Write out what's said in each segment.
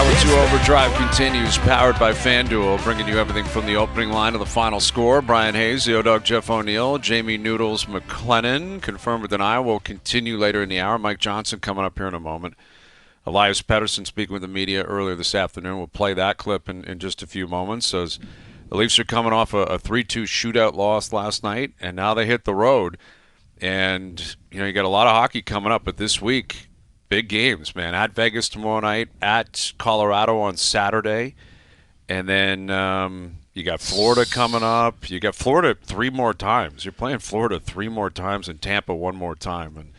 Hour 2 Overdrive continues, powered by FanDuel, bringing you everything from the opening line to the final score. Bryan Hayes, the O-Dog Jeff O'Neill, Jamie Noodles McLennan, confirmed with an eye. Will continue later in the hour. Mike Johnson coming up here in a moment. Elias Pettersson speaking with the media earlier this afternoon. We'll play that clip in just a few moments. So the Leafs are coming off a 3-2 shootout loss last night, and now they hit the road. And, you got a lot of hockey coming up, but this week, big games, man. At Vegas tomorrow night, at Colorado on Saturday. And then you got Florida coming up. You got Florida 3 more times. You're playing Florida 3 more times and Tampa 1 more time. And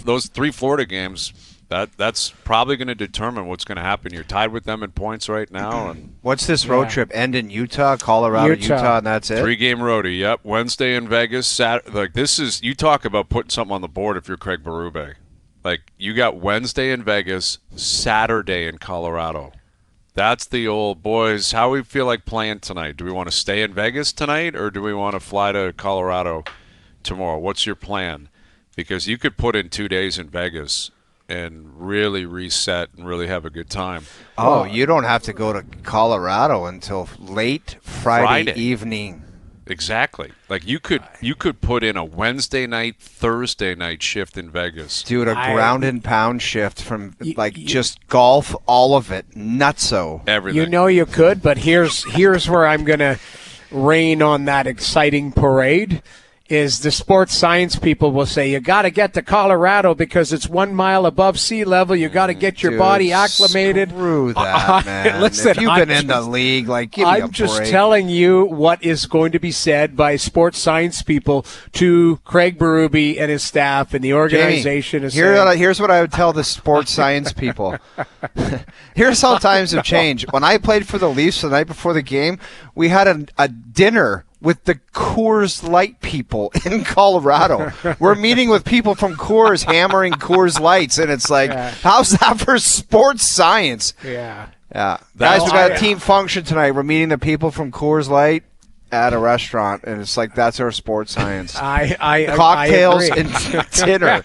those 3 Florida games, that's probably going to determine what's going to happen. You're tied with them in points right now. And what's this road trip end in Utah, Colorado, Utah, and that's it? 3-game roadie, yep. Wednesday in Vegas. You talk about putting something on the board if you're Craig Berube. You got Wednesday in Vegas, Saturday in Colorado. That's the old boys. How we feel like playing tonight? Do we want to stay in Vegas tonight, or do we want to fly to Colorado tomorrow? What's your plan? Because you could put in 2 days in Vegas and really reset and really have a good time. Oh, you don't have to go to Colorado until late Friday evening. Exactly. You could put in a Wednesday night, Thursday night shift in Vegas. Dude, a ground and pound shift from just golf, all of it, nutso. Everything. You could, but here's where I'm going to rain on that exciting parade. Is the sports science people will say, you got to get to Colorado because it's 1 mile above sea level. You got to get your body acclimated. Screw that, man. Listen, if you've been in the league, give me a break. I'm just telling you what is going to be said by sports science people to Craig Berube and his staff and the organization. Jamie, here's what I would tell the sports science people. Here's how times have changed. When I played for the Leafs the night before the game, we had a dinner with the Coors Light people in Colorado. We're meeting with people from Coors, hammering Coors Lights, and it's how's that for sports science? Yeah. Guys, we got a team function tonight. We're meeting the people from Coors Light at a restaurant, and it's that's our sports science. Cocktails I and dinner.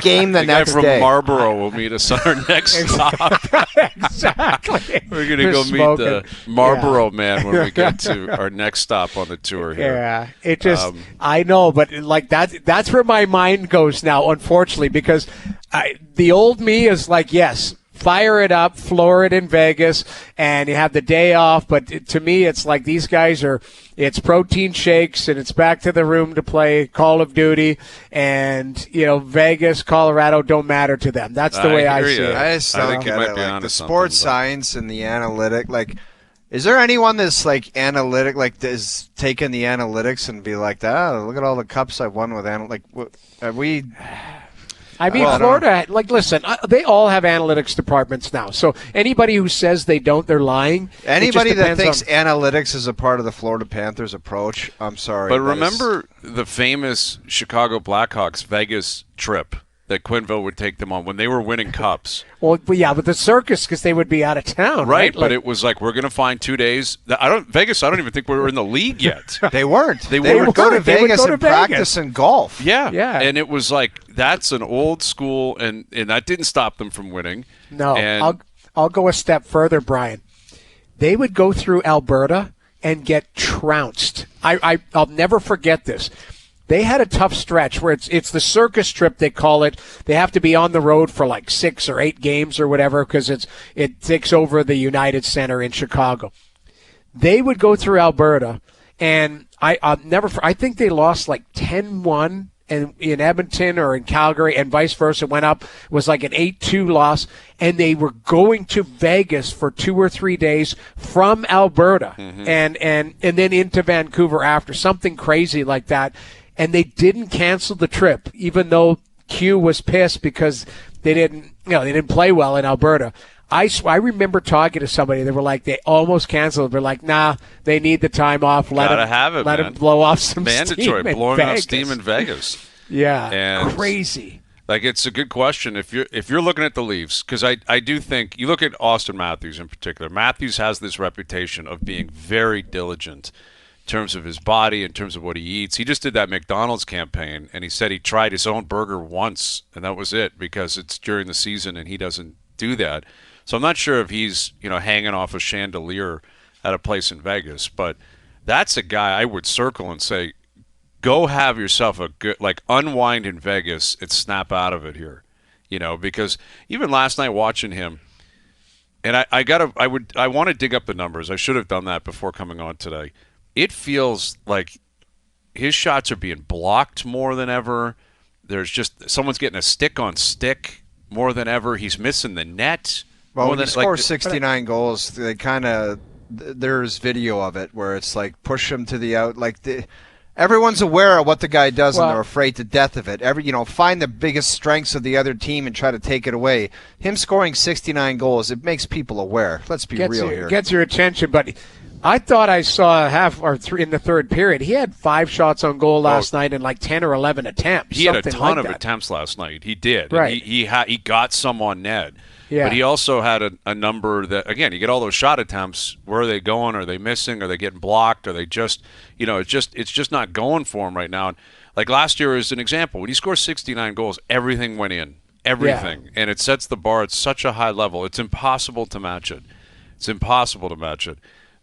Game the next day. Guy from Marlboro will meet us on our next stop. Exactly. We're going to go meet the Marlboro man when we get to our next stop on the tour here. Yeah, it just I know, but that's where my mind goes now, unfortunately, because the old me is yes, fire it up, floor it in Vegas, and you have the day off. But to me, it's these guys it's protein shakes, and it's back to the room to play Call of Duty. And, Vegas, Colorado don't matter to them. That's the way I see it. I think you might be onto the sports science and the analytic. Is there anyone that's analytic, is taking the analytics and be look at all the cups I've won with are we... Florida, listen, they all have analytics departments now. So anybody who says they don't, they're lying. Anybody that thinks analytics is a part of the Florida Panthers approach, I'm sorry. But remember the famous Chicago Blackhawks Vegas trip that Quenneville would take them on when they were winning cups. Well, yeah, but the circus, because they would be out of town, right? But it was we're going to find 2 days. Vegas, I don't even think we were in the league yet. They weren't. They would go to Vegas and practice and golf. Yeah. And it was that's an old school, and that didn't stop them from winning. No, I'll go a step further, Brian. They would go through Alberta and get trounced. I'll never forget this. They had a tough stretch where it's the circus trip, they call it. They have to be on the road for 6 or 8 games or whatever because it takes over the United Center in Chicago. They would go through Alberta, and I think they lost 10-1 in Edmonton or in Calgary and vice versa. Went up, was an 8-2 loss, and they were going to Vegas for 2 or 3 days from Alberta and then into Vancouver after, something crazy like that. And they didn't cancel the trip, even though Q was pissed because they didn't play well in Alberta. I remember talking to somebody. They were they almost canceled. They're nah, they need the time off. Let them blow off some mandatory steam. Blowing off steam in Vegas. Yeah, and crazy. It's a good question if you're looking at the Leafs, because I do think you look at Auston Matthews in particular. Matthews has this reputation of being very diligent in terms of his body, in terms of what he eats. He just did that McDonald's campaign, and he said he tried his own burger once, and that was it because it's during the season and he doesn't do that. So I'm not sure if he's, hanging off a chandelier at a place in Vegas, but that's a guy I would circle and say, go have yourself a good, unwind in Vegas and snap out of it here, because even last night watching him, and I want to dig up the numbers. I should have done that before coming on today. It feels like his shots are being blocked more than ever. There's just someone's getting a stick on stick more than ever. He's missing the net. Well, when you score 69 goals, they there's video of it where it's like push him to the out. Everyone's aware of what the guy does, and they're afraid to death of it. Find the biggest strengths of the other team and try to take it away. Him scoring 69 goals, it makes people aware. Let's be real here. Gets your attention, but I thought I saw in the third period. He had 5 shots on goal last night and 10 or 11 attempts. He had a ton of attempts last night. He did. Right. He got some on net. Yeah. But he also had a number that, again, you get all those shot attempts. Where are they going? Are they missing? Are they getting blocked? Are they just, it's just not going for him right now. And last year is an example. When he scored 69 goals, everything went in. Everything. Yeah. And it sets the bar at such a high level. It's impossible to match it.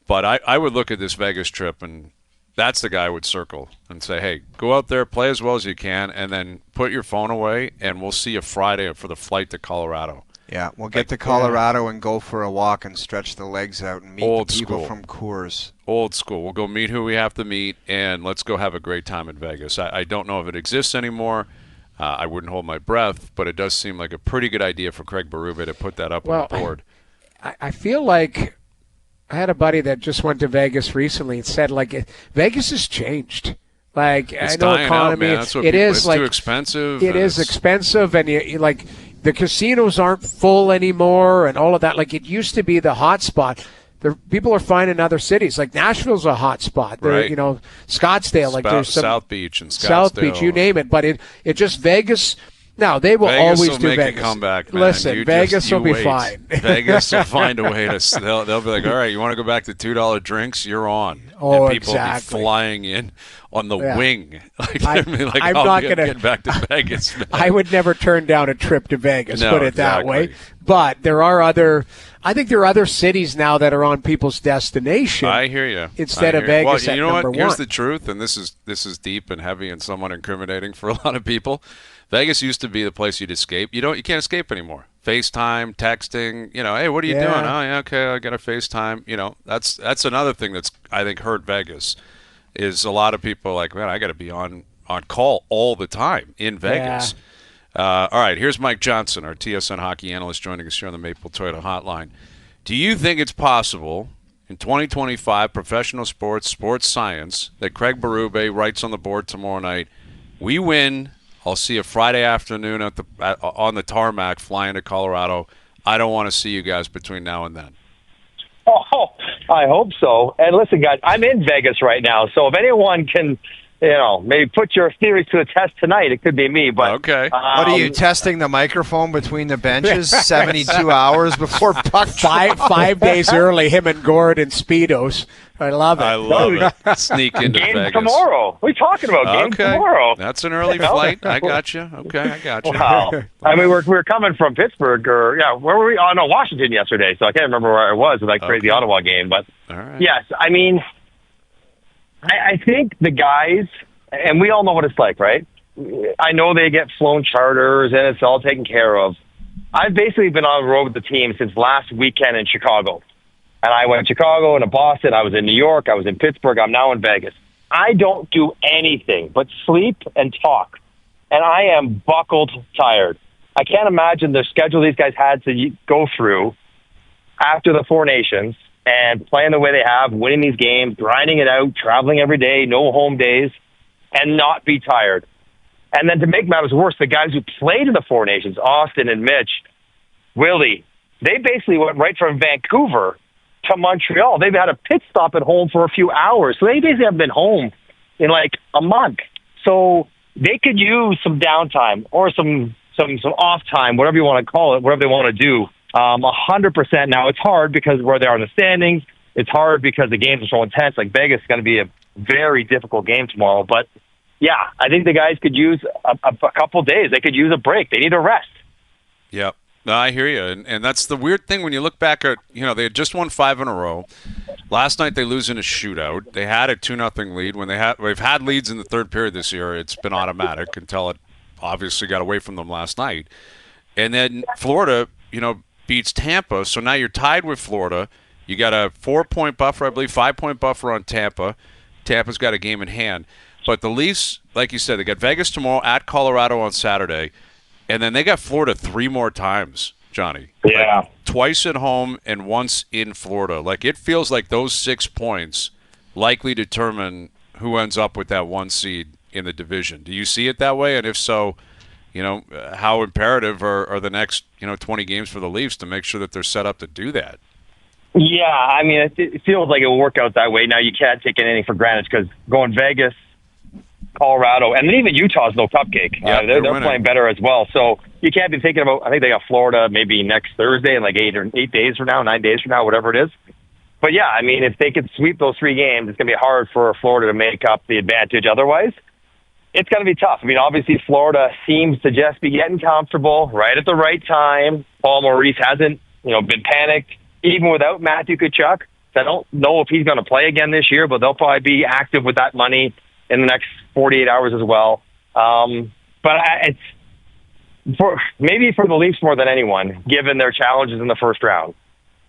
But I would look at this Vegas trip, and that's the guy I would circle and say, hey, go out there, play as well as you can, and then put your phone away, and we'll see you Friday for the flight to Colorado. Yeah, we'll get to Colorado and go for a walk and stretch the legs out and meet the people from Coors. Old school. We'll go meet who we have to meet, and let's go have a great time in Vegas. I don't know if it exists anymore. I wouldn't hold my breath, but it does seem like a pretty good idea for Craig Berube to put that up on the board. I feel like I had a buddy that just went to Vegas recently and said, Vegas has changed. It's I know dying economy. out, man. That's what it's too expensive. It is expensive, and the casinos aren't full anymore, and all of that. It used to be the hot spot. People are finding other cities. Nashville's a hot spot. Right. Scottsdale. There's some South Beach and Scottsdale. South Beach, you name it. But it just Vegas. Now they will Vegas always will do make Vegas. A comeback, man. Listen, Vegas will be fine. Vegas will find a way to. They'll be like, all right, you want to go back to $2 drinks? You're on. Oh, and people exactly. will be flying in on the wing. I'm not going to get back to Vegas. Man. I would never turn down a trip to Vegas. No, put it that way. But there are I think there are other cities now that are on people's destination. I hear you. Instead of Vegas well, at you know number what? one. Here's the truth, and this is deep and heavy and somewhat incriminating for a lot of people. Vegas used to be the place you'd escape. You can't escape anymore. FaceTime, texting, hey, what are you doing? Oh, yeah, okay, I got a FaceTime. That's another thing that's, I think, hurt Vegas, is a lot of people are like, man, I got to be on call all the time in Vegas. All right, here's Mike Johnson, our TSN Hockey analyst, joining us here on the Maple Toyota Hotline. Do you think it's possible in 2025 professional sports science that Craig Berube writes on the board tomorrow night, we win, I'll see you Friday afternoon on the tarmac flying to Colorado. I don't want to see you guys between now and then. Oh, I hope so. And listen, guys, I'm in Vegas right now, so if anyone can, maybe put your theories to the test tonight, it could be me. But okay. What are you testing the microphone between the benches? 72 hours before puck drop? 5 days early, him and Gord in Speedos. I love it. I love it. Sneak into game Vegas. Tomorrow. What are you talking about? Game tomorrow. That's an early flight. I got you. Okay, I got you. Wow. I mean, we're coming from Pittsburgh, where were we? Oh, no, Washington yesterday, so I can't remember where I was with that crazy Ottawa game. But, yes, I mean, I think the guys, and we all know what it's like, right? I know they get flown charters, and it's all taken care of. I've basically been on the road with the team since last weekend in Chicago. And I went to Chicago and to Boston. I was in New York. I was in Pittsburgh. I'm now in Vegas. I don't do anything but sleep and talk. And I am buckled tired. I can't imagine the schedule these guys had to go through after the Four Nations and playing the way they have, winning these games, grinding it out, traveling every day, no home days, and not be tired. And then to make matters worse, the guys who played in the Four Nations, Auston and Mitch, Willie, they basically went right from Vancouver to Montreal. They've had a pit stop at home for a few hours. So they basically haven't been home in a month. So they could use some downtime or some off time, whatever you want to call it, whatever they want to do. 100% now. It's hard because where they are in the standings. It's hard because the games are so intense. Vegas is going to be a very difficult game tomorrow. But, yeah, I think the guys could use a couple days. They could use a break. They need a rest. Yep. No, I hear you, and that's the weird thing when you look back at, they had just won 5 in a row. Last night they lose in a shootout. They had a 2-0 lead. We've had leads in the third period this year. It's been automatic until it obviously got away from them last night. And then Florida, beats Tampa. So now you're tied with Florida. You got a 4-point buffer, I believe, 5-point buffer on Tampa. Tampa's got a game in hand. But the Leafs, like you said, they got Vegas tomorrow, at Colorado on Saturday. And then they got Florida 3 more times, Johnny. Yeah. Like twice at home and once in Florida. Like, it feels like those 6 points likely determine who ends up with that 1 seed in the division. Do you see it that way? And if so, how imperative are the next, 20 games for the Leafs to make sure that they're set up to do that? Yeah, I mean, it feels like it will work out that way. Now, you can't take anything for granted because going Vegas, Colorado, and then even Utah's no cupcake. Yeah, they're playing better as well. So you can't be thinking about, I think they got Florida maybe next Thursday in like 8 days from now, 9 days from now, whatever it is. But yeah, I mean, if they could sweep those 3 games, it's going to be hard for Florida to make up the advantage otherwise. It's going to be tough. I mean, obviously, Florida seems to just be getting comfortable right at the right time. Paul Maurice hasn't, been panicked, even without Matthew Tkachuk. I don't know if he's going to play again this year, but they'll probably be active with that money in the next 48 hours as well. But it's maybe for the Leafs more than anyone, given their challenges in the first round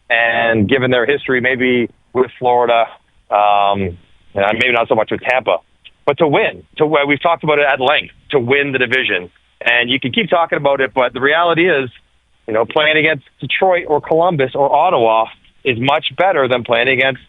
and given their history maybe with Florida, and maybe not so much with Tampa. But to win, we've talked about it at length, to win the division. And you can keep talking about it, but the reality is, playing against Detroit or Columbus or Ottawa is much better than playing against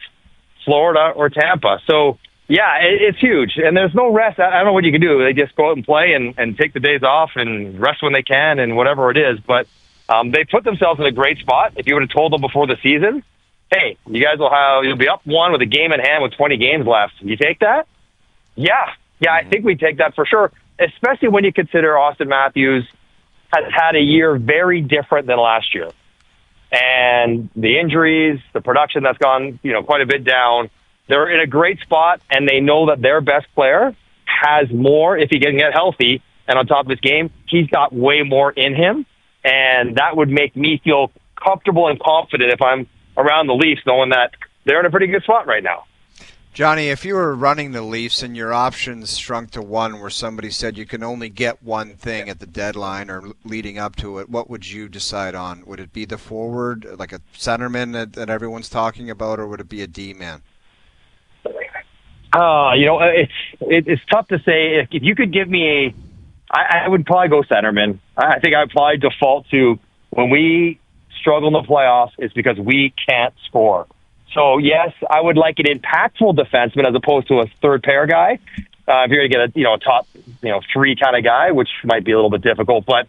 Florida or Tampa. So, yeah, it's huge. And there's no rest. I don't know what you can do. They just go out and play and take the days off and rest when they can and whatever it is. But they put themselves in a great spot. If you would have told them before the season, hey, you'll be up 1 with a game in hand with 20 games left. You take that? Yeah, I think we take that for sure, especially when you consider Auston Matthews has had a year very different than last year. And the injuries, the production that's gone, quite a bit down. They're in a great spot, and they know that their best player has more if he can get healthy. And on top of his game, he's got way more in him. And that would make me feel comfortable and confident if I'm around the Leafs, knowing that they're in a pretty good spot right now. Johnny, if you were running the Leafs and your options shrunk to 1 where somebody said you can only get one thing at the deadline or leading up to it, what would you decide on? Would it be the forward, like a centerman that everyone's talking about, or would it be a D-man? It's tough to say. If you could give me I would probably go centerman. I think I'd probably default to when we struggle in the playoffs, it's because we can't score. So, yes, I would like an impactful defenseman as opposed to a third pair guy. If you're going to get a top 3 kind of guy, which might be a little bit difficult. But,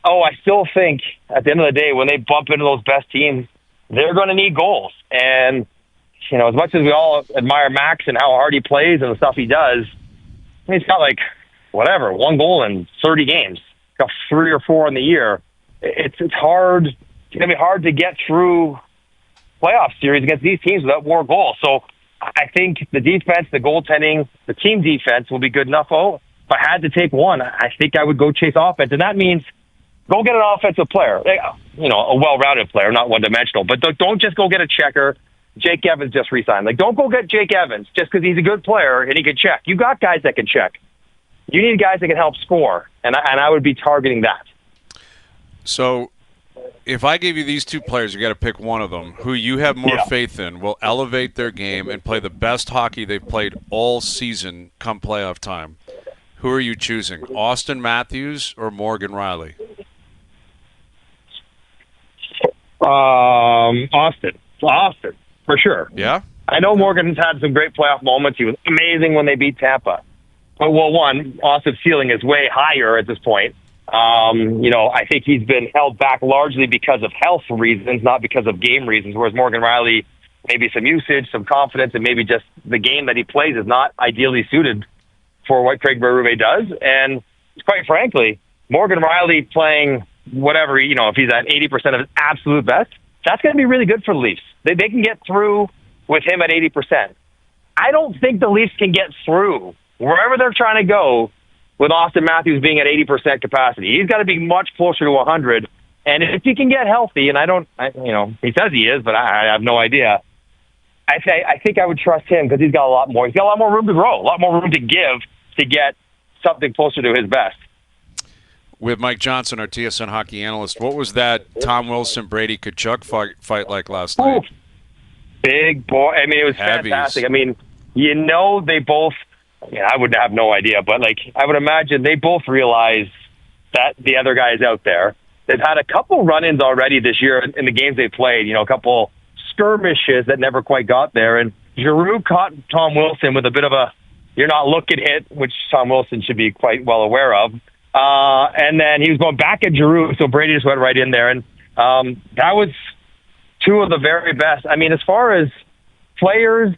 I still think at the end of the day, when they bump into those best teams, they're going to need goals. And, as much as we all admire Max and how hard he plays and the stuff he does, he's got 1 goal in 30 games. He's got 3 or 4 in the year. It's hard. It's going to be hard to get through playoff series against these teams without more goals. So I think the defense, the goaltending, the team defense will be good enough. If I had to take one, I think I would go chase offense. And that means go get an offensive player, a well-rounded player, not one-dimensional. But don't just go get a checker. Jake Evans just re-signed. Don't go get Jake Evans just because he's a good player and he can check. You got guys that can check. You need guys that can help score. And I would be targeting that. So if I gave you these 2 players, you got to pick one of them, who you have more faith in will elevate their game and play the best hockey they've played all season come playoff time. Who are you choosing, Auston Matthews or Morgan Rielly? Auston, for sure. Yeah? I know Morgan's had some great playoff moments. He was amazing when they beat Tampa. But, Auston's ceiling is way higher at this point. I think he's been held back largely because of health reasons, not because of game reasons, whereas Morgan Rielly, maybe some usage, some confidence, and maybe just the game that he plays is not ideally suited for what Craig Berube does. And quite frankly, Morgan Rielly playing whatever, if he's at 80% of his absolute best, that's going to be really good for the Leafs. They can get through with him at 80%. I don't think the Leafs can get through wherever they're trying to go with Auston Matthews being at 80% capacity. He's got to be much closer to 100. And if he can get healthy, and he says he is, but I have no idea. I think I would trust him because he's got a lot more. He's got a lot more room to grow, a lot more room to give to get something closer to his best. With Mike Johnson, our TSN hockey analyst, what was that Tom Wilson, Brady, Tkachuk fight like last night? Big boy. I mean, it was Heavies. fantastic. I mean, they both, I would have no idea, but I would imagine they both realize that the other guy is out there. They've had a couple run-ins already this year in the games they played, a couple skirmishes that never quite got there. And Giroux caught Tom Wilson with a bit of a you're not looking hit, which Tom Wilson should be quite well aware of. And then he was going back at Giroux, so Brady just went right in there. And that was two of the very best. I mean, as far as players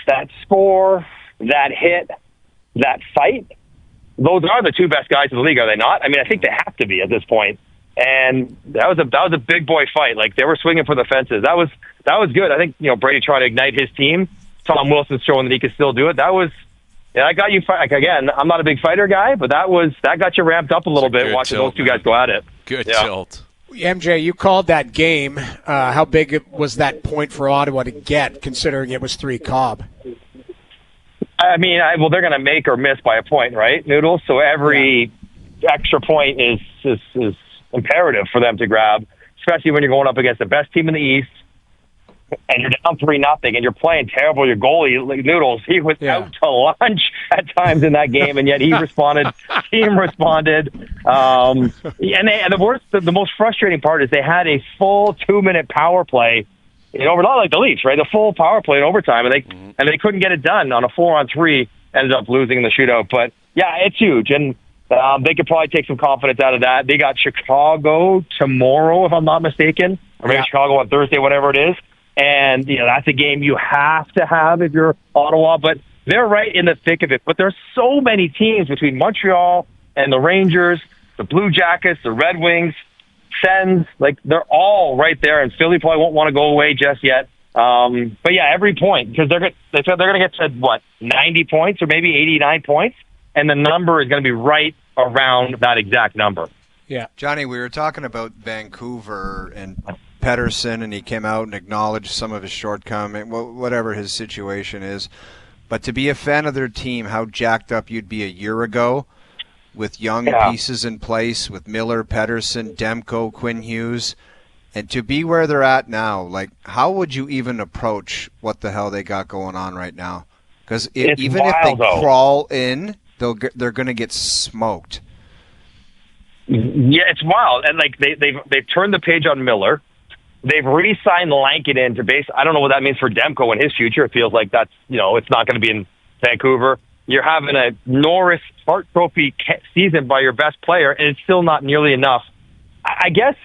that score, that hit, that fight, those are the two best guys in the league, are they not? I mean, I think they have to be at this point. And that was a big boy fight. They were swinging for the fences. That was good. I think Brady tried to ignite his team. Tom Wilson's showing that he could still do it. That got you. Again, I'm not a big fighter guy, but that got you ramped up a little bit watching those two guys go at it. Good tilt. MJ, you called that game. How big was that point for Ottawa to get, considering it was 3 Cobb? I mean, they're going to make or miss by a point, right, Noodles? So every extra point is imperative for them to grab, especially when you're going up against the best team in the East, and you're down 3-0, and you're playing terrible. Your goalie, Noodles, he was out to lunch at times in that game, and yet he responded. Team responded. And the most frustrating part is they had a full 2-minute power play in overtime, not like the Leafs, right? The full power play in overtime, and they couldn't get it done on a 4-on-3. Ended up losing in the shootout, but yeah, it's huge, and they could probably take some confidence out of that. They got Chicago tomorrow, if I'm not mistaken, or maybe Chicago on Thursday, whatever it is. And, that's a game you have to have if you're Ottawa, but they're right in the thick of it. But there's so many teams between Montreal and the Rangers, the Blue Jackets, the Red Wings, Sens, they're all right there, and Philly probably won't want to go away just yet. But yeah, every point, because they said they're going to get to, 90 points or maybe 89 points, and the number is going to be right around that exact number. Yeah. Johnny, we were talking about Vancouver and Pettersson, and he came out and acknowledged some of his shortcomings, whatever his situation is. But to be a fan of their team, how jacked up you'd be a year ago with young pieces in place, with Miller, Pettersson, Demko, Quinn Hughes, and to be where they're at now, how would you even approach what the hell they got going on right now? Because even if they crawl in, they're going to get smoked. Yeah, it's wild. And they've turned the page on Miller. They've re-signed Lankinen to base. I don't know what that means for Demko and his future. It feels like that's, it's not going to be in Vancouver. You're having a Norris Hart Trophy season by your best player, and it's still not nearly enough. I guess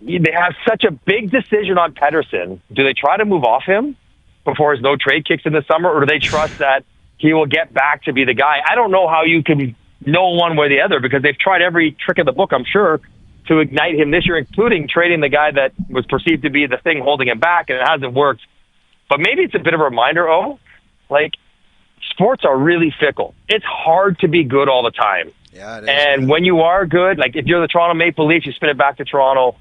they have such a big decision on Pettersson. Do they try to move off him before his no-trade kicks in the summer, or do they trust that he will get back to be the guy? I don't know how you can know one way or the other, because they've tried every trick in the book, I'm sure, to ignite him this year, including trading the guy that was perceived to be the thing holding him back, and it hasn't worked. But maybe it's a bit of a reminder, sports are really fickle. It's hard to be good all the time. Yeah, it is. And when you are good, if you're the Toronto Maple Leafs, you spin it back to Toronto,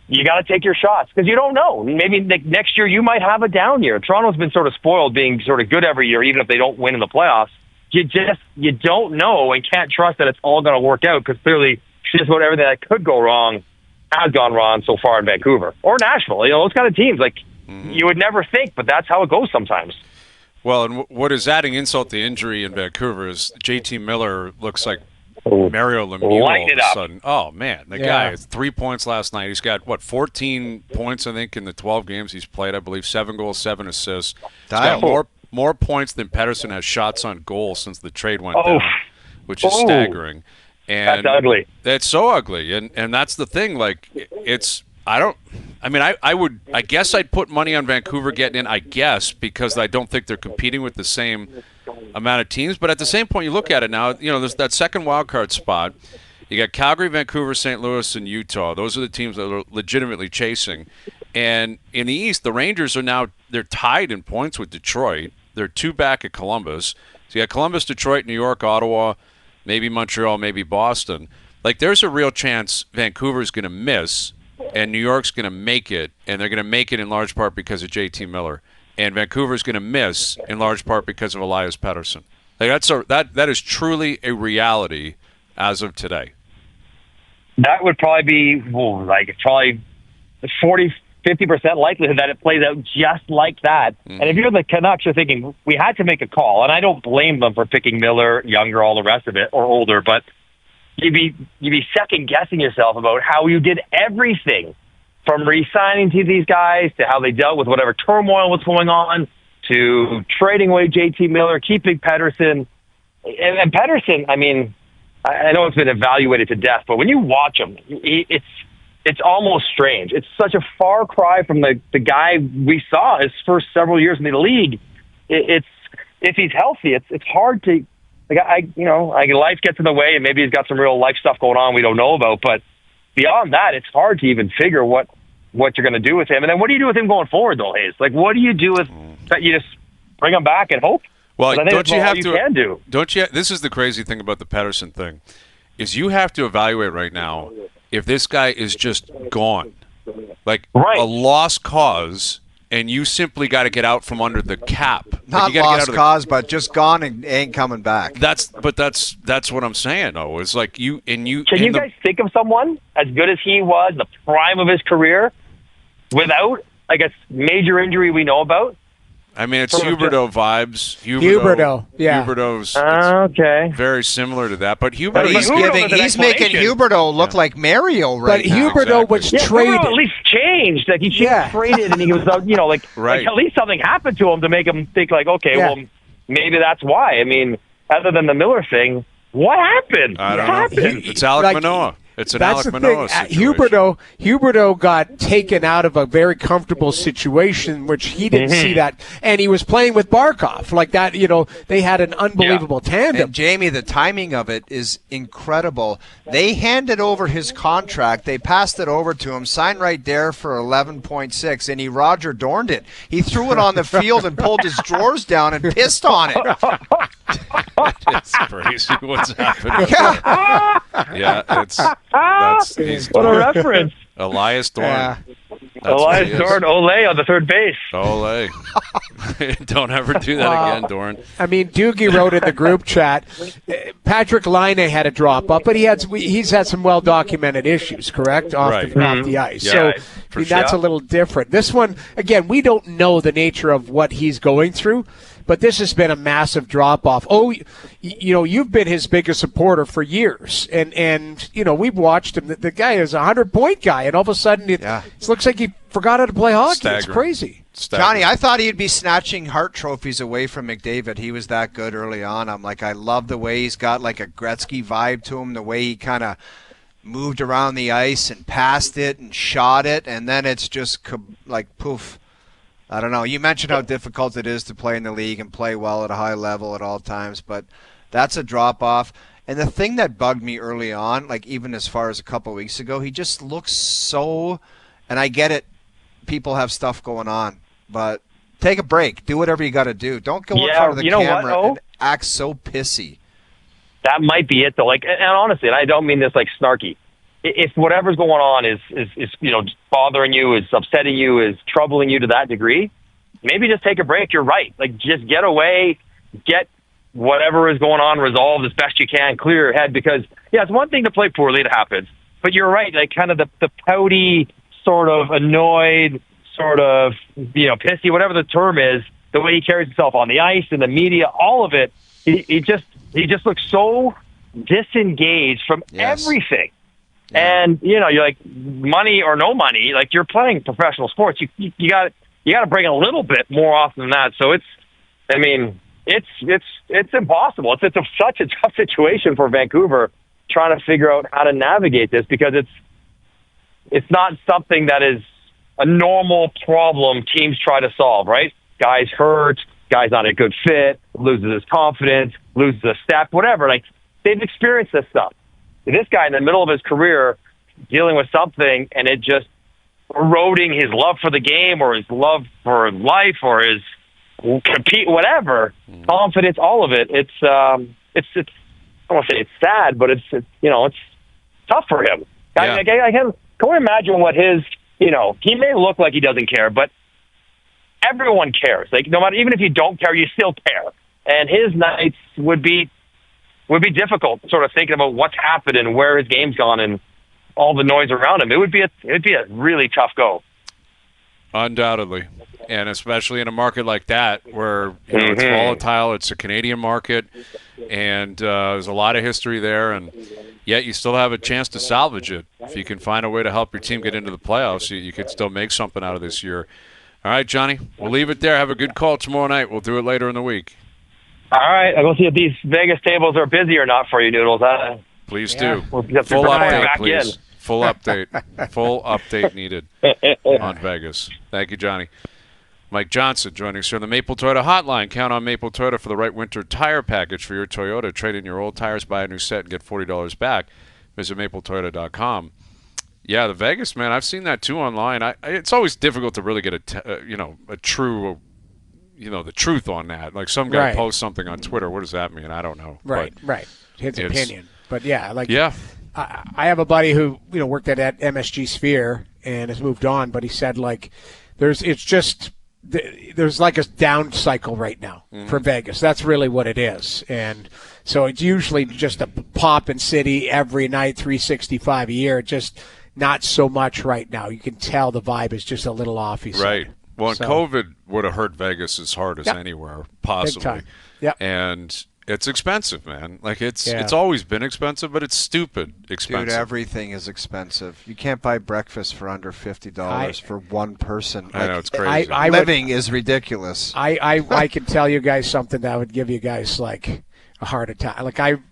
you got to take your shots, because you don't know. Maybe next year you might have a down year. Toronto's been sort of spoiled being sort of good every year, even if they don't win in the playoffs. You don't know and can't trust that it's all going to work out, because clearly just about everything that could go wrong has gone wrong so far in Vancouver or Nashville. Those kind of teams, you would never think, but that's how it goes sometimes. Well, and what is adding insult to injury in Vancouver is JT Miller looks like Mario Lemieux all of a sudden. Oh, man. The guy has 3 points last night. He's got, 14 points, I think, in the 12 games he's played, I believe. 7 goals, 7 assists. He's got more points than Pettersson has shots on goal since the trade went down, which is staggering. And that's ugly. That's so ugly. And that's the thing. I guess I'd put money on Vancouver getting in, because I don't think they're competing with the same amount of teams. But at the same point, you look at it now, there's that second wild card spot. You got Calgary, Vancouver, St. Louis, and Utah. Those are the teams that are legitimately chasing. And in the East, the Rangers they're tied in points with Detroit. They're 2 back at Columbus. So you got Columbus, Detroit, New York, Ottawa, maybe Montreal, maybe Boston. Like, there's a real chance Vancouver's going to miss and New York's going to make it, and they're going to make it in large part because of JT Miller. And Vancouver's going to miss in large part because of Elias Pettersson. Like, that is truly a reality as of today. That would probably be probably 40-50% likelihood that it plays out just like that. Mm-hmm. And if you're the Canucks, you're thinking, we had to make a call. And I don't blame them for picking Miller, younger, all the rest of it, or older. But you'd be second-guessing yourself about how you did everything from re-signing to these guys to how they dealt with whatever turmoil was going on to trading away JT Miller, keeping Pettersson. And Pettersson, I mean, I know it's been evaluated to death, but when you watch him, it's almost strange. It's such a far cry from the guy we saw his first several years in the league. It's if he's healthy, it's hard to life gets in the way, and maybe he's got some real life stuff going on we don't know about. But beyond that, it's hard to even figure what you're going to do with him. And then what do you do with him going forward, though, Hayes? Like, what do you do with that? You just bring him back and hope. Well, don't you have to? Can do. Don't you? This is the crazy thing about the Pettersson thing, is you have to evaluate right now if this guy is just gone, like a lost cause, and you simply got to get out from under the cap. Not lost cause, but just gone and ain't coming back. That's what I'm saying. though. It's like you. Can you guys think of someone as good as he was, the prime of his career, without like a major injury we know about? I mean, it's Huberdeau vibes. Huberdeau, yeah. Huberdeau's okay. Very similar to that, but he's making Huberdeau look like Mario right now. But Huberdeau was traded. Huberdeau at least changed. Like, he traded, and he was, like at least something happened to him to make him think, like, okay, well, maybe that's why. I mean, other than the Miller thing, what happened? I don't know. It's Alec Manoah. It's an Alec Manoah situation. Huberdeau got taken out of a very comfortable situation, which he didn't see that, and he was playing with Barkov like that. They had an unbelievable tandem. And Jamie, the timing of it is incredible. They handed over his contract. They passed it over to him, signed right there for 11.6, and he Roger Dorned it. He threw it on the field and pulled his drawers down and pissed on it. It's crazy what's happening. Yeah, what a reference. Elias Dorn. Yeah. Elias Dorn, Ole on the third base. Ole. Don't ever do that again, Dorn. I mean, Doogie wrote in the group chat, Patrick Laine had a drop up, but he's had some well-documented issues, correct, off the ice. Yeah, so that's a little different. This one, again, we don't know the nature of what he's going through, but this has been a massive drop-off. You've been his biggest supporter for years, and we've watched him. The guy is a 100-point guy, and all of a sudden it looks like he forgot how to play hockey. Staggering. It's crazy. Johnny, I thought he'd be snatching Hart trophies away from McDavid. He was that good early on. I'm like, I love the way he's got like a Gretzky vibe to him, the way he kind of moved around the ice and passed it and shot it, and then it's just like poof. I don't know. You mentioned how difficult it is to play in the league and play well at a high level at all times, but that's a drop-off. And the thing that bugged me early on, like even as far as a couple of weeks ago, he just looks so, and I get it, people have stuff going on, but take a break. Do whatever you got to do. Don't go in front of the camera and act so pissy. That might be it, though. Like, and honestly, and I don't mean this like snarky. If whatever's going on is bothering you, is upsetting you, is troubling you to that degree, maybe just take a break. You're right. Like, just get away, get whatever is going on resolved as best you can, clear your head, because it's one thing to play poorly, it happens. But you're right, like kind of the pouty, sort of annoyed, sort of pissy, whatever the term is, the way he carries himself on the ice, in the media, all of it, he just looks so disengaged from everything. Yeah. And you're like, money or no money, like you're playing professional sports. You got to bring a little bit more often than that. So it's impossible. It's such a tough situation for Vancouver trying to figure out how to navigate this, because it's not something that is a normal problem teams try to solve. Right? Guys hurt, guy's not a good fit, loses his confidence, loses a step, whatever. Like, they've experienced this stuff. This guy in the middle of his career dealing with something, and it just eroding his love for the game or his love for life or his compete, whatever, confidence, all of it. It's I don't want to say it's sad, but it's tough for him. Yeah. I can only imagine what his, he may look like he doesn't care, but everyone cares. Like, no matter, even if you don't care, you still care. And his nights would be difficult, sort of thinking about what's happened and where his game's gone and all the noise around him. It would be a really tough go. Undoubtedly. And especially in a market like that where it's volatile, it's a Canadian market, and there's a lot of history there, and yet you still have a chance to salvage it. If you can find a way to help your team get into the playoffs, you could still make something out of this year. All right, Johnny, we'll leave it there. Have a good call tomorrow night. We'll do it later in the week. All right, I'll go see if these Vegas tables are busy or not for you, Noodles. Please do. We'll Full update, back please. in. Full update. Full update needed on Vegas. Thank you, Johnny. Mike Johnson joining us here on the Maple Toyota Hotline. Count on Maple Toyota for the right winter tire package for your Toyota. Trade in your old tires, buy a new set, and get $40 back. Visit mapletoyota.com. Yeah, the Vegas, man, I've seen that too online. It's always difficult to really get a true, the truth on that. Like some guy posts something on Twitter. What does that mean? I don't know. Right. His opinion. But yeah, I have a buddy who worked at MSG Sphere and has moved on, but he said there's like a down cycle right now for Vegas. That's really what it is. And so it's usually just a pop in city every night, 365 a year. Just not so much right now. You can tell the vibe is just a little off. He said. Right. Well, COVID would have hurt Vegas as hard as anywhere possibly. Big time. Yep. And it's expensive, man. Like it's always been expensive, but it's stupid expensive. Dude, everything is expensive. You can't buy breakfast for under $50 for one person. I know, it's crazy. Living is ridiculous. I can tell you guys something that would give you guys a heart attack.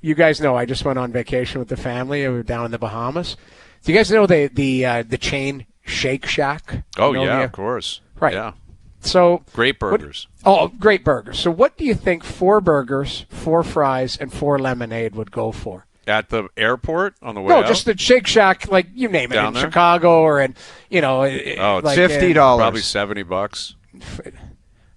You guys know I just went on vacation with the family. We were down in the Bahamas. Do you guys know the chain Shake Shack? Oh yeah, of course. Right. Yeah. So great burgers. Great burgers. So what do you think 4 burgers, 4 fries, and 4 lemonade would go for? At the airport on the way out? No, just the Shake Shack, you name it, down in there? Chicago or in, it's $50. Probably $70.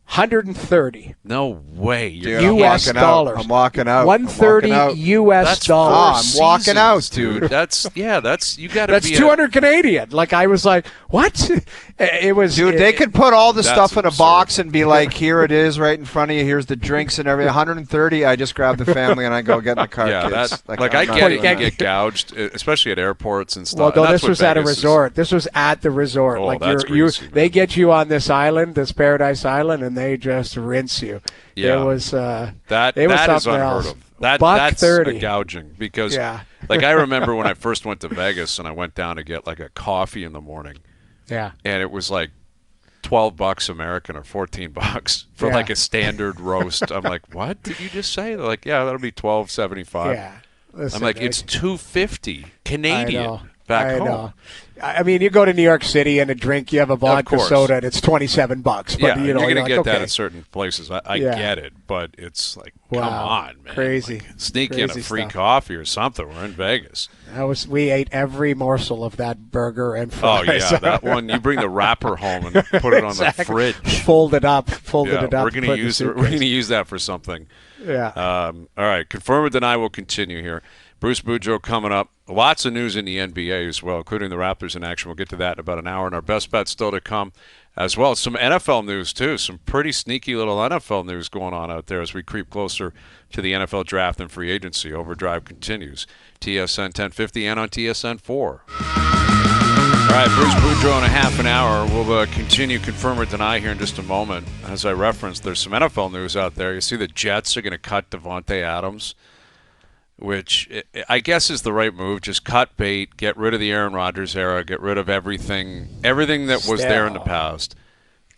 130. No way. Dude, U.S. dollars. I'm walking out. 130 U.S. dollars. I'm walking out, dude. That's you got to. That's 200 Canadian. I was like, what? It was. Dude, they could put all the stuff in a absurd. box and be like, here it is, right in front of you. Here's the drinks and everything. 130. I just grab the family and I go get in the car. Yeah, kids. I get it. You get gouged, especially at airports and stuff. Well, no, this was at a resort. This was at the resort. Oh, that's greasy, they get you on this island, this Paradise Island, and they just rinse you. Yeah, it was that is unheard else. of. That's $1.30. a gouging because, I remember when I first went to Vegas and I went down to get a coffee in the morning. Yeah, and it was $12 American or $14 for a standard roast. I'm like, what did you just say? They're like, yeah, that'll be $12.75. Yeah, listen, I'm like, it's $2.50 Canadian back home. Know. I mean, you go to New York City and a drink, you have a vodka soda, and it's $27. But you're going to get okay. that at certain places. I get it, but it's come on, man. Crazy. Sneak Crazy in a free stuff. coffee or something. We're in Vegas. We ate every morsel of that burger and fries. Oh, yeah, that one. You bring the wrapper home and put it on the fridge. Fold it up. We're going to use that for something. Yeah. All right. Confirm or deny will continue here. Bruce Boudreau coming up. Lots of news in the NBA as well, including the Raptors in action. We'll get to that in about an hour. And our best bet still to come as well. Some NFL news, too. Some pretty sneaky little NFL news going on out there as we creep closer to the NFL draft and free agency. Overdrive continues. TSN 1050 and on TSN 4. All right, Bruce Boudreau in a half an hour. We'll continue confirm or deny here in just a moment. As I referenced, there's some NFL news out there. You see the Jets are going to cut Davante Adams, which I guess is the right move. Just cut bait, get rid of the Aaron Rodgers era, get rid of everything that was there in the past.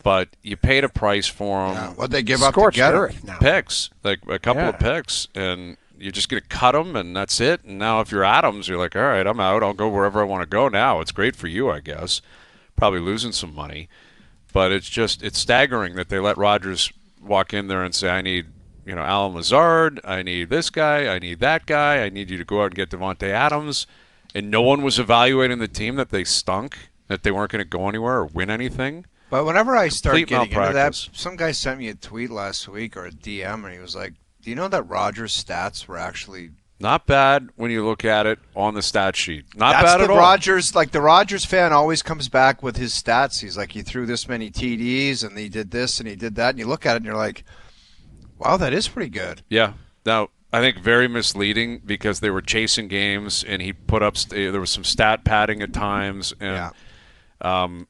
But you paid a price for him. Yeah, what'd they give up to get him? Picks, a couple of picks, and you're just going to cut them, and that's it. And now if you're Adams, you're like, all right, I'm out. I'll go wherever I want to go now. It's great for you, I guess. Probably losing some money. But it's staggering that they let Rodgers walk in there and say, I need Alan Lazard, I need this guy, I need that guy, I need you to go out and get Davante Adams. And no one was evaluating the team that they stunk, that they weren't going to go anywhere or win anything. But whenever I start getting into that, malpractice. some guy sent me a tweet last week or a DM, and he was like, do you know that Rodgers' stats were actually Not bad when you look at it on the stat sheet. Not That's bad the at all. The Rogers fan always comes back with his stats. He's like, he threw this many TDs, and he did this, and he did that. And you look at it, and you're like, wow, that is pretty good. Yeah. Now, I think very misleading because they were chasing games, and he put up there was some stat padding at times. And,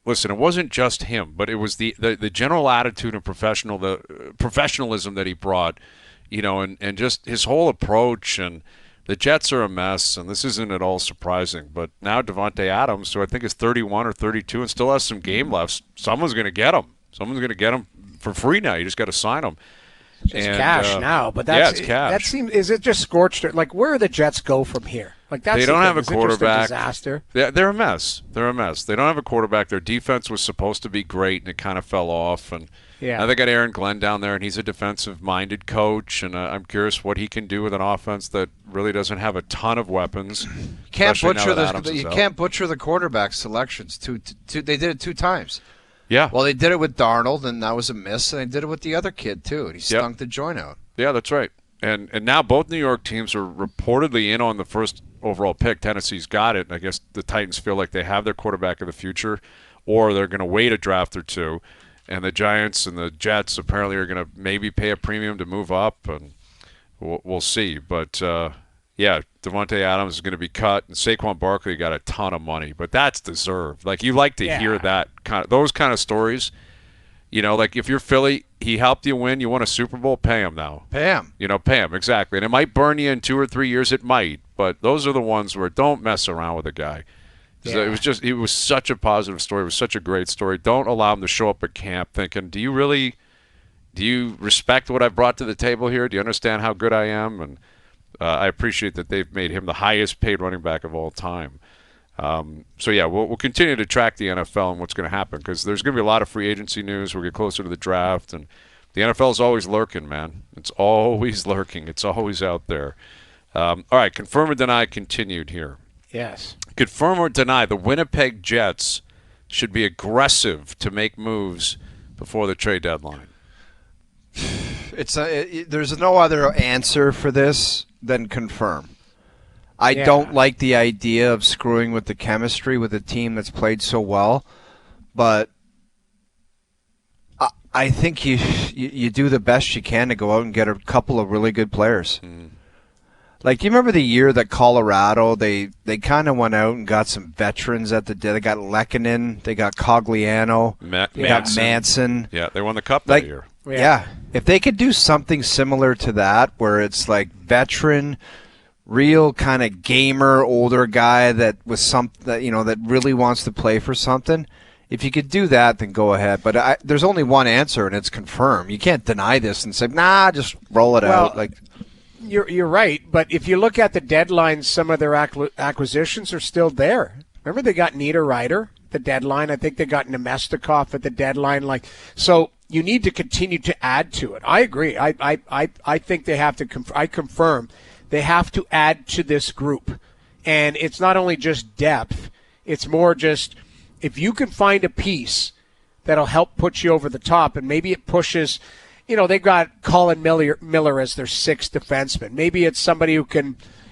listen, it wasn't just him, but it was the general attitude and professionalism that he brought, and just his whole approach. And the Jets are a mess, and this isn't at all surprising. But now Davante Adams, who I think is 31 or 32 and still has some game left, someone's going to get him. Someone's going to get him for free now. You just got to sign him. It's cash now, but that's it's cash. That seems, is it just scorched? Like, where do the Jets go from here? Like, that's they don't have a Is quarterback. It just a disaster. They're a mess. They're a mess. They don't have a quarterback. Their defense was supposed to be great, and it kind of fell off. And now they got Aaron Glenn down there, and he's a defensive-minded coach. And I'm curious what he can do with an offense that really doesn't have a ton of weapons. You can't butcher the the quarterback selections. They did it 2 times. Yeah. Well, they did it with Darnold, and that was a miss, and they did it with the other kid, too, and he stunk the joint out. Yeah, that's right. And now both New York teams are reportedly in on the first overall pick. Tennessee's got it, and I guess the Titans feel like they have their quarterback of the future, or they're going to wait a draft or two. And the Giants and the Jets apparently are going to maybe pay a premium to move up, and we'll see. But, Davante Adams is going to be cut, and Saquon Barkley got a ton of money, but that's deserved. Like, you like to hear those kind of stories. Like if you're Philly, he helped you win, you won a Super Bowl, pay him now. Pay him. Pay him, exactly. And it might burn you in 2 or 3 years, it might, but those are the ones where don't mess around with a guy. Yeah. It was such a positive story. It was such a great story. Don't allow him to show up at camp thinking, do you respect what I brought to the table here? Do you understand how good I am? And I appreciate that they've made him the highest paid running back of all time. We'll continue to track the NFL and what's going to happen because there's going to be a lot of free agency news. We'll get closer to the draft, and the NFL is always lurking, man. It's always lurking. It's always out there. All right, confirm or deny continued here. Yes. Confirm or deny the Winnipeg Jets should be aggressive to make moves before the trade deadline. There's no other answer for this than confirm. I don't like the idea of screwing with the chemistry with a team that's played so well, but I think you do the best you can to go out and get a couple of really good players. Mm. Like, do you remember the year that Colorado, they kind of went out and got some veterans at they got Lehkonen, they got Cogliano, they got Manson. Yeah, they won the Cup that year. Yeah. If they could do something similar to that where it's like veteran, real kind of gamer, older guy that really wants to play for something. If you could do that, then go ahead. But there's only one answer, and it's confirm. You can't deny this and say, nah, just roll it out. Like, you're right. But if you look at the deadline, some of their acquisitions are still there. Remember, they got Niederreiter, the deadline. I think they got Nemestikov at the deadline. So you need to continue to add to it. I agree. I think they have to. I confirm. They have to add to this group. And it's not only just depth, it's more just if you can find a piece that'll help put you over the top, and maybe it pushes, they've got Colin Miller as their 6th defenseman. Maybe it's somebody who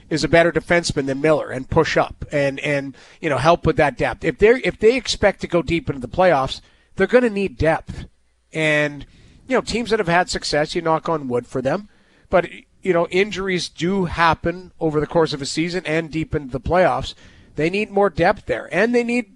is a better defenseman than Miller and push up and help with that depth. If they expect to go deep into the playoffs, they're going to need depth. And, teams that have had success, you knock on wood for them. But injuries do happen over the course of a season and deep into the playoffs. They need more depth there, and they need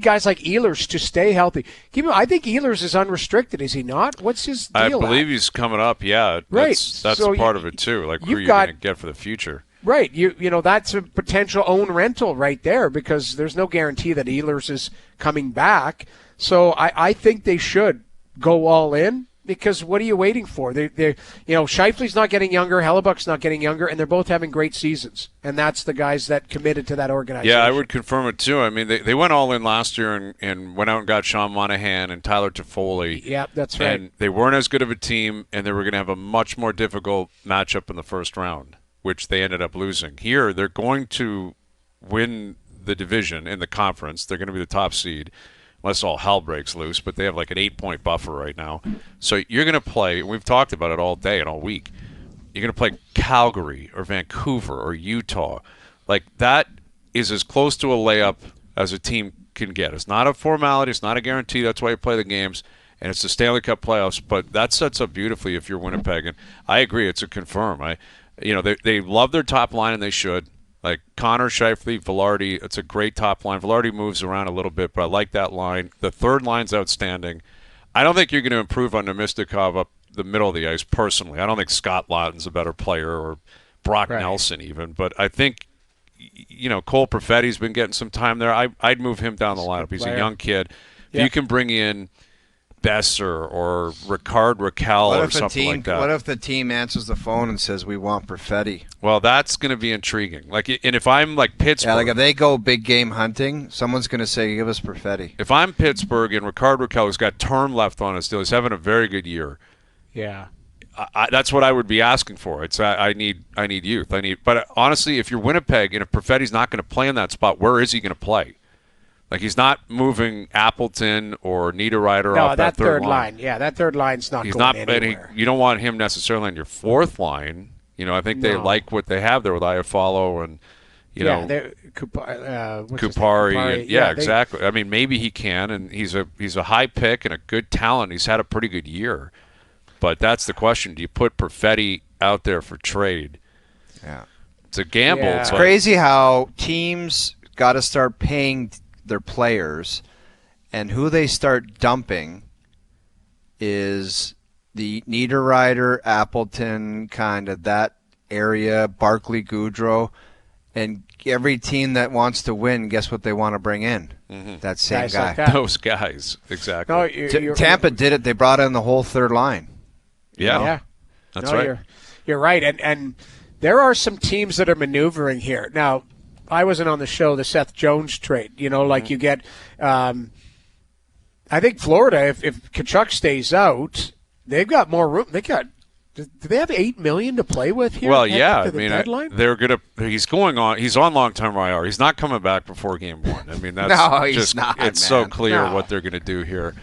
guys like Ehlers to stay healthy. I think Ehlers is unrestricted, is he not? What's his deal? I believe he's coming up. Yeah, right. That's a part of it too. Like who you're going to get for the future. Right. That's a potential own rental right there because there's no guarantee that Ehlers is coming back. So I think they should go all in. Because what are you waiting for? Scheifele's not getting younger, Hellebuck's not getting younger, and they're both having great seasons. And that's the guys that committed to that organization. Yeah, I would confirm it too. I mean, they went all in last year and went out and got Sean Monahan and Tyler Toffoli. Yeah, that's right. And they weren't as good of a team, and they were going to have a much more difficult matchup in the first round, which they ended up losing. Here, they're going to win the division in the conference. They're going to be the top seed. Unless all hell breaks loose, but they have like an 8-point buffer right now. So you're going to play, and we've talked about it all day and all week, you're going to play Calgary or Vancouver or Utah. Like, that is as close to a layup as a team can get. It's not a formality. It's not a guarantee. That's why you play the games. And it's the Stanley Cup playoffs. But that sets up beautifully if you're Winnipeg. And I agree. It's a confirm. They love their top line, and they should. Like Connor, Scheifele, Velarde, it's a great top line. Velarde moves around a little bit, but I like that line. The third line's outstanding. I don't think you're going to improve on Nemestikov up the middle of the ice, personally. I don't think Scott Laughton's a better player, or Brock Nelson even. But I think, Cole Perfetti's been getting some time there. I'd move him down the lineup. He's a young kid. If you can bring in Besser or Ricard Raquel or something like that. What if the team answers the phone and says, we want Perfetti? Well, that's going to be intriguing. And if I'm like Pittsburgh. Yeah, if they go big game hunting, someone's going to say, give us Perfetti. If I'm Pittsburgh and Ricard Raquel, who's got term left on his deal, he's having a very good year. Yeah. That's what I would be asking for. I need youth. But honestly, if you're Winnipeg and if Perfetti's not going to play in that spot, where is he going to play? Like, he's not moving Appleton or Niederreiter off that third line. Yeah, that third line's not going anywhere. You don't want him necessarily on your fourth line. I think they like what they have there with Iafallo and, Kupari. Exactly. I mean, maybe he can, and he's a high pick and a good talent. He's had a pretty good year. But that's the question. Do you put Perfetti out there for trade? Yeah. It's a gamble. Yeah. It's crazy how teams got to start paying their players, and who they start dumping is the Niederreiter, Appleton, kind of that area, Barkley, Goudreau, and every team that wants to win, guess what they want to bring in? Mm-hmm. That same guy. Like that. Those guys, exactly. No, Tampa did it. They brought in the whole third line. Yeah. That's right. You're right, and there are some teams that are maneuvering here. Now, I wasn't on the show, the Seth Jones trade. You get I think Florida, if Tkachuk stays out, they've got more room. Do they have $8 million to play with here? Well, yeah. They're gonna. He's on long-term IR. He's not coming back before Game 1. I mean, that's he's not, it's so clear what they're going to do here.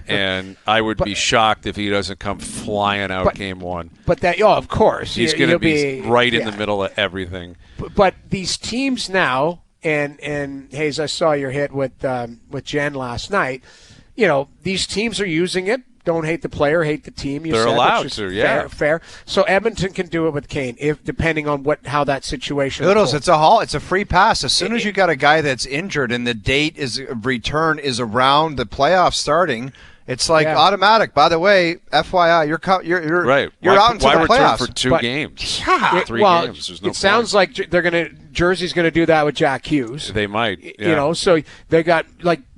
And I would be shocked if he doesn't come flying out Game 1. But of course. He's going to be right in the middle of everything. But these teams now, and Hayes, I saw your hit with Jen last night. These teams are using it. Don't hate the player, hate the team. They're allowed to, fair. So Edmonton can do it with Kane, depending on how that situation. Noodles, it's a free pass. As soon as you got a guy that's injured and the date of return is around the playoffs starting, it's like automatic. By the way, FYI, you're right. You're out into the playoffs. Why return for 2 games? Yeah. 3 games. There's no point. Sounds like Jersey's going to do that with Jack Hughes. They might. Yeah. So they got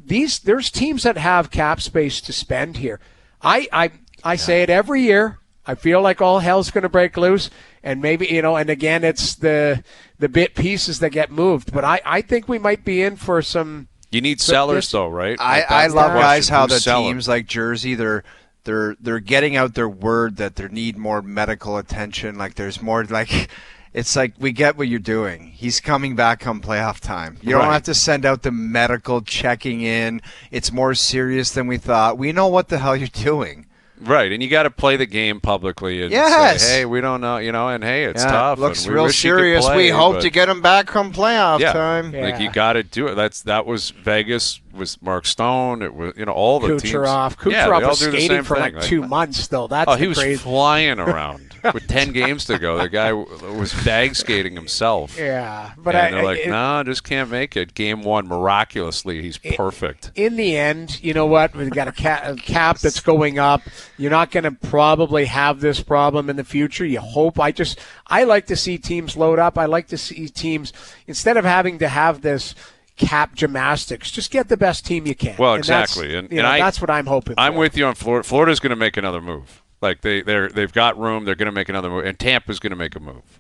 there's teams that have cap space to spend here. I say it every year. I feel like all hell's going to break loose, and maybe and again it's the bit pieces that get moved. But I think we might be in for some. You need sellers, though, right? I love guys how the teams like Jersey they're getting out their word that they need more medical attention. Like there's more It's like, we get what you're doing. He's coming back come playoff time. You don't have to send out the medical checking in. It's more serious than we thought. We know what the hell you're doing. Right, and you got to play the game publicly and say, hey, we don't know, and hey, it's tough. Looks and real serious. We hope to get him back come playoff time. Yeah. Like, you got to do it. That was Vegas with Mark Stone. It was, all the teams. Kucherov was skating for 2 months, though. That's he was flying around with 10 games to go. The guy was bag skating himself. Yeah, but they're like, no, just can't make it. Game 1, miraculously, he's perfect. In the end, you know what? We've got a cap that's going up. You're not going to probably have this problem in the future. You hope. I like to see teams load up. I like to see teams, instead of having to have this cap gymnastics, just get the best team you can. Well, exactly. That's what I'm hoping for. I'm with you on Florida. Florida's going to make another move. Like, they've got room. They're going to make another move. And Tampa's going to make a move.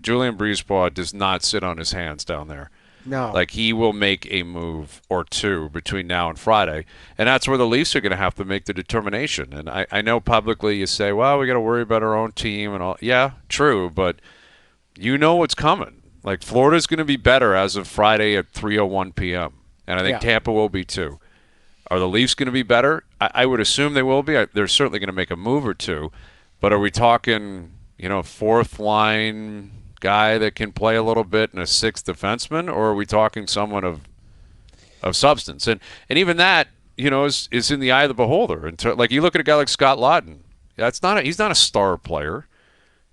Julian Brisebois does not sit on his hands down there. No. Like, he will make a move or two between now and Friday. And that's where the Leafs are going to have to make the determination. And I know publicly you say, well, we got to worry about our own team and all. Yeah, true. But you know what's coming. Like, Florida's going to be better as of Friday at 3:01 p.m. And I think Tampa will be too. Are the Leafs going to be better? I would assume they will be. They're certainly going to make a move or two. But are we talking, fourth line guy that can play a little bit and a sixth defenseman, or are we talking someone of substance? And even that, is in the eye of the beholder. And like you look at a guy like Scott Laughton, he's not a star player.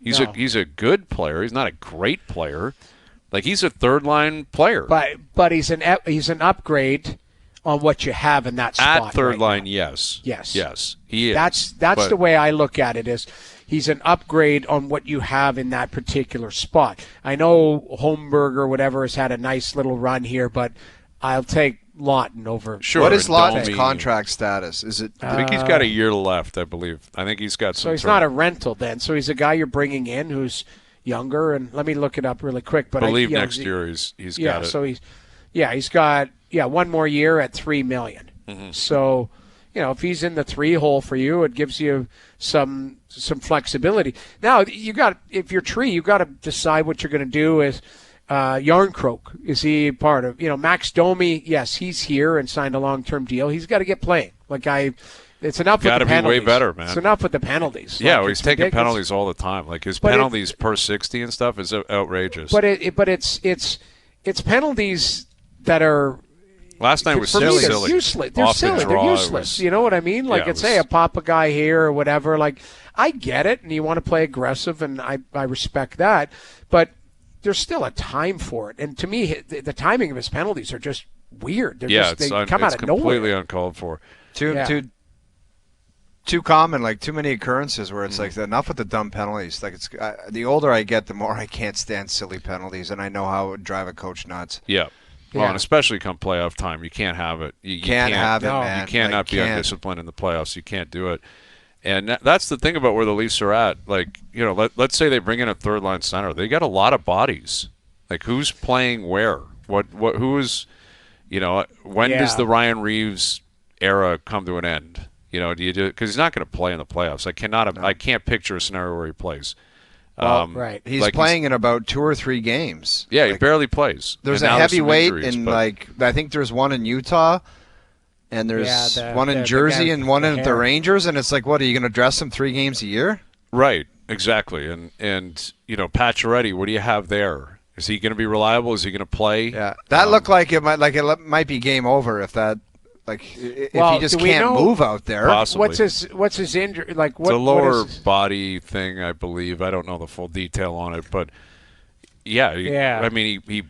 He's a good player. He's not a great player. Like he's a third line player. But he's an upgrade on what you have in that spot. At third right line, now. yes, he is. That's the way I look at it. Is he's an upgrade on what you have in that particular spot. I know Holmberg or whatever has had a nice little run here, but I'll take Laughton over. Sure. What is Laughton's contract status? Is it? I think he's got a year left, I believe. I think he's got some. So he's not a rental then. So he's a guy you're bringing in who's younger. And let me look it up really quick. But I believe next year he's got it. So he's got one more year at $3 million. Mm-hmm. So if he's in the 3 hole for you, it gives you some flexibility. Now if you're Tree, you got to decide what you're going to do. Is Yarncroke, is he part of, Max Domi? Yes, he's here and signed a long-term deal. He's got to get playing. It's enough with the penalties. Got to be way better, man. It's enough with the penalties. Yeah, he's taking ridiculous. Penalties all the time. Like his penalties per 60 and stuff is outrageous. But it's penalties that are. Last night was silly. They're useless. They're silly. They're useless. You know what I mean? Like a pop a guy here or whatever. Like I get it, and you want to play aggressive, and I respect that, but there's still a time for it. And to me, the timing of his penalties are just weird. They come out of nowhere. It's completely uncalled for. Too common, like too many occurrences where it's like enough with the dumb penalties. Like it's the older I get, the more I can't stand silly penalties, and I know how it would drive a coach nuts. Yeah. Well, and especially come playoff time, you can't have it. You can't have it, man. You cannot be undisciplined in the playoffs. You can't do it. And that's the thing about where the Leafs are at. Like, let's say they bring in a third line center. They got a lot of bodies. Like, who's playing where? Who is, when does the Ryan Reeves era come to an end? Do you do it? Because he's not going to play in the playoffs. I can't picture a scenario where he plays. Right. He's playing in about 2 or 3 games. Yeah, he barely plays. There's a heavyweight I think there's one in Utah. And there's one in Jersey and one in the Rangers, and it's like, what, are you going to dress him 3 games a year? Right, exactly. And Pacioretty, what do you have there? Is he going to be reliable? Is he going to play? Yeah, that looked like it might be game over if that, if he just can't move out there. Possibly. What's his injury? Like what? It's a lower body thing, I believe. I don't know the full detail on it, but yeah. I mean, he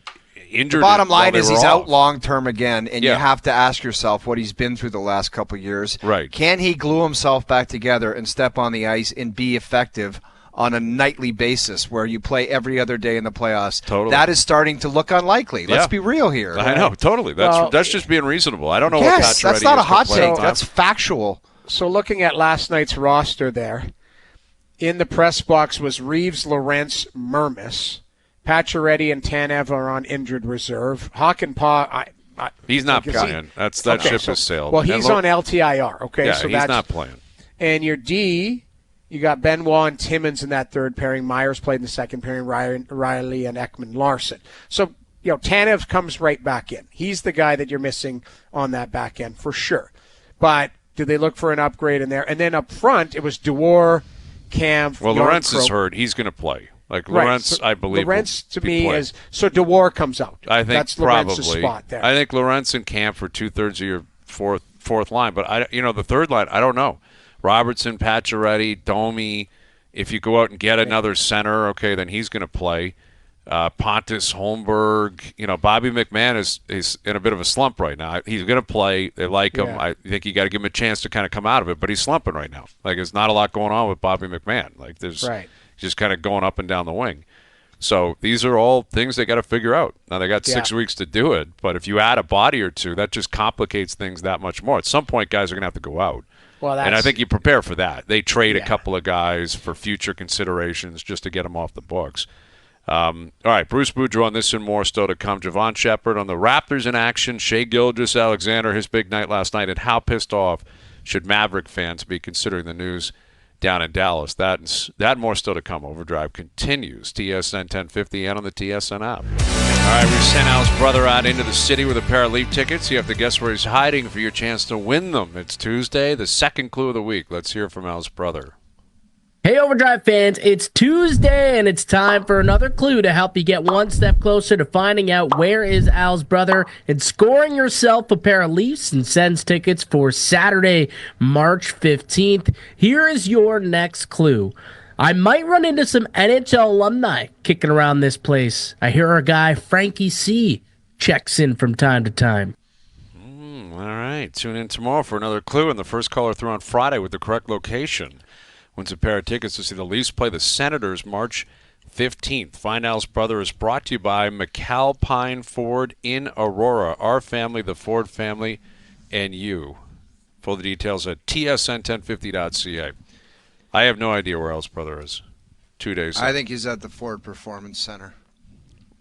injured. The bottom line is he's out long term again, and you have to ask yourself what he's been through the last couple of years. Right? Can he glue himself back together and step on the ice and be effective on a nightly basis where you play every other day in the playoffs? Totally. That is starting to look unlikely. Let's be real here. I know, totally. That's just being reasonable. I don't know what Pacioretty that's not a hot take. Time. That's factual. So looking at last night's roster there, in the press box was Reeves, Lorentz, Mermis. Pacioretty and Tanev are on injured reserve. Hakanpää, he's not playing. That ship has sailed. Well, he's on LTIR. Okay, yeah, so he's not playing. And your D, you got Benoit and Timmins in that third pairing. Myers played in the second pairing. Rielly and Ekman-Larsson. So Tanev comes right back in. He's the guy that you're missing on that back end for sure. But do they look for an upgrade in there? And then up front, it was Dewar, Kampf. Well, Lorentz is hurt. He's going to play. Like Lorentz, I believe. Lorentz to me is so Dewar comes out. I think that's probably Lorentz's spot there. I think Lorentz and Kampf are 2/3 of your fourth line, but the third line, I don't know. Robertson, Pacioretty, Domi. If you go out and get another center, okay, then he's going to play. Pontus, Holmberg. Bobby McMahon is in a bit of a slump right now. He's going to play. They like him. Yeah. I think you got to give him a chance to kind of come out of it, but he's slumping right now. Like there's not a lot going on with Bobby McMahon. Like there's. Right. Just kind of going up and down the wing. So these are all things they got to figure out. Now, they got 6 weeks to do it, but if you add a body or two, that just complicates things that much more. At some point, guys are going to have to go out. And I think you prepare for that. They trade a couple of guys for future considerations just to get them off the books. All right, Bruce Boudreau on this and more still to come. Javon Shepard on the Raptors in action. Shai Gilgeous-Alexander, his big night last night, and how pissed off should Maverick fans be considering the news down in Dallas. That and more still to come. OverDrive continues. TSN 1050 and on the TSN app. All right, we sent Al's brother out into the city with a pair of Leaf tickets. You have to guess where he's hiding for your chance to win them. It's Tuesday, the second clue of the week. Let's hear from Al's brother. Hey, OverDrive fans, it's Tuesday, and it's time for another clue to help you get one step closer to finding out where is Al's brother and scoring yourself a pair of Leafs and Sens tickets for Saturday, March 15th. Here is your next clue. I might run into some NHL alumni kicking around this place. I hear our guy Frankie C. checks in from time to time. All right, tune in tomorrow for another clue, and the first caller through on Friday with the correct location wins a pair of tickets to see the Leafs play the Senators March 15th. Find Al's brother is brought to you by McAlpine Ford in Aurora. Our family, the Ford family, and you. Full the details at tsn1050.ca. I have no idea where Al's brother is. 2 days. I think he's at the Ford Performance Center.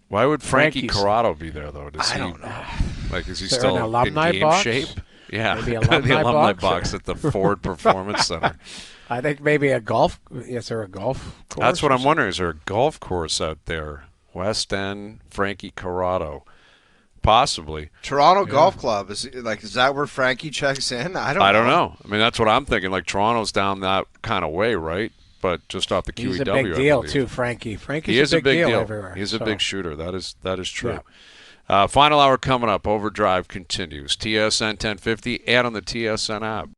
Why would Frankie Corrado be there, though? I don't know. Like, is he Is there still an alumni in game box? shape? Yeah, Maybe the alumni alumni box? box at the Ford Performance Center. I think maybe a golf. Is there a golf course? That's what I'm wondering. Is there a golf course out there? West End, Frankie Corrado. Possibly. Toronto Golf Club. Is that where Frankie checks in? I don't know. I mean, that's what I'm thinking. Like, Toronto's down that kind of way, right? But just off the QEW. He's a big deal, too, Frankie. Frankie's a big deal everywhere. He's a big shooter. That is true. Yeah. Final hour coming up. OverDrive continues. TSN 1050 and on the TSN app.